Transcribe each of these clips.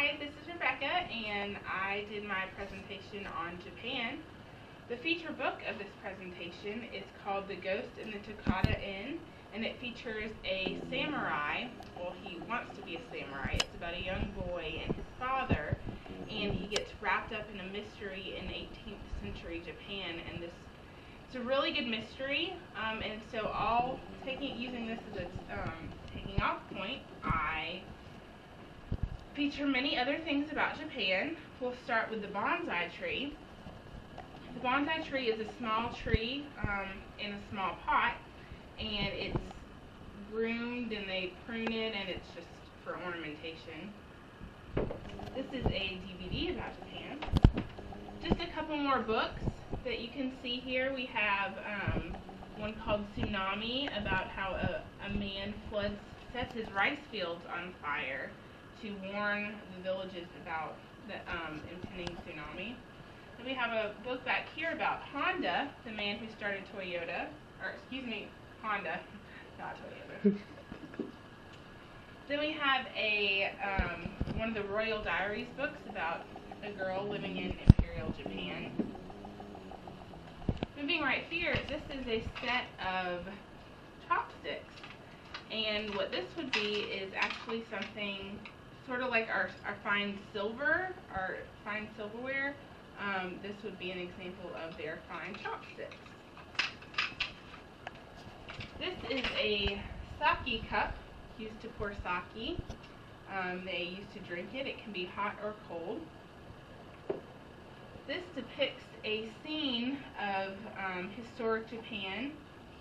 Hi, this is Rebecca, and I did my presentation on Japan. The feature book of this presentation is called The Ghost in the Tokata Inn, and it features a samurai. Well, he wants to be a samurai. It's about a young boy and his father, and he gets wrapped up in a mystery in 18th century Japan, and it's a really good mystery, and so using this as a taking off point, I feature many other things about Japan. We'll start with the bonsai tree. The bonsai tree is a small tree in a small pot, and it's groomed and they prune it, and it's just for ornamentation. This is a DVD about Japan. Just a couple more books that you can see here. We have one called Tsunami, about how a man sets his rice fields on fire to warn the villages about the impending tsunami. Then we have a book back here about Honda, the man who started Toyota, Honda, not Toyota. Then we have one of the Royal Diaries books about a girl living in Imperial Japan. Moving right here, this is a set of chopsticks, and what this would be is actually something sort of like our fine silverware. This would be an example of their fine chopsticks. This is a sake cup used to pour sake. They used to drink it. It can be hot or cold. This depicts a scene of historic Japan.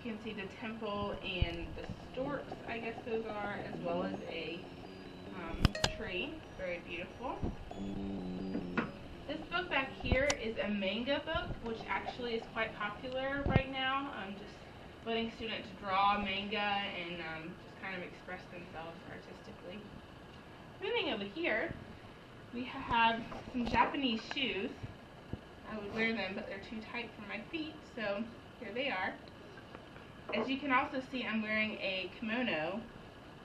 You can see the temple and the storks, I guess those are, as well as a tree. Very beautiful. This book back here is a manga book, which actually is quite popular right now. Just letting students draw manga and just kind of express themselves artistically. Moving over here, we have some Japanese shoes. I would wear them, but they're too tight for my feet, so here they are. As you can also see, I'm wearing a kimono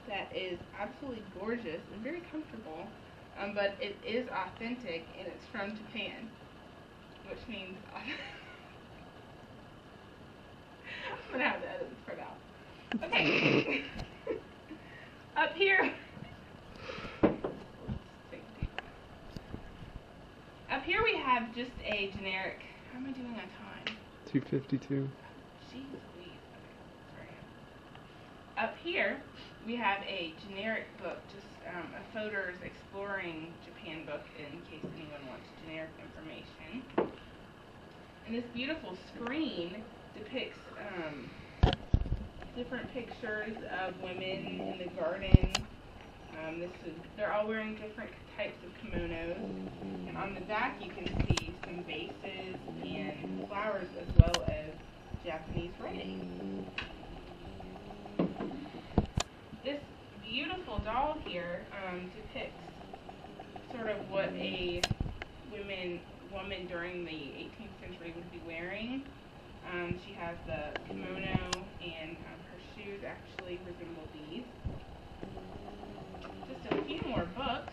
that is absolutely gorgeous and very comfortable, but it is authentic, and it's from Japan, which means I'm going to have to edit this part out. Okay. Up here, we have just a generic, how am I doing on time? 2:52. Jeez Louise. Okay, sorry. Up here, we have a generic book, just a Fodor's Exploring Japan book, in case anyone wants generic information. And this beautiful screen depicts different pictures of women in the garden. They're all wearing different types of kimonos. And on the back you can see some vases and flowers, as well as Japanese writing. This beautiful doll here depicts sort of what a woman during the 18th century would be wearing. She has the kimono, and her shoes actually resemble these. Just a few more books.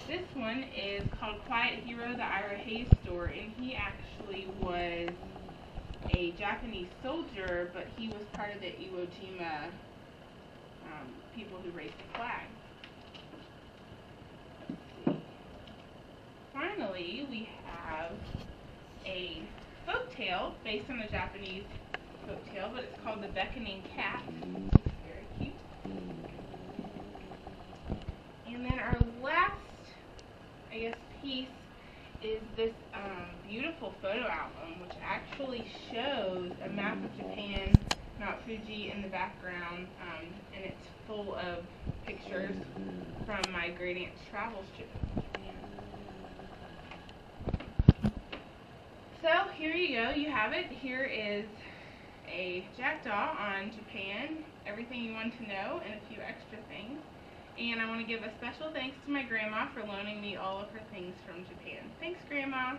This one is called Quiet Hero, the Ira Hayes story, and he actually was a Japanese soldier, but he was part of the Iwo Jima people who raised the flag. Let's see. Finally, we have a folktale based on a Japanese folktale, but it's called The Beckoning Cat. Very cute. And then our last, I guess, piece is this beautiful photo album, which actually shows a map of Japan, Mount Fuji in the background, and it's full of pictures from my great aunt's travels trip to Japan. So here you go, you have it. Here is a Jackdaw on Japan, everything you want to know, and a few extra things. And I want to give a special thanks to my grandma for loaning me all of her things from Japan. Thanks, Grandma.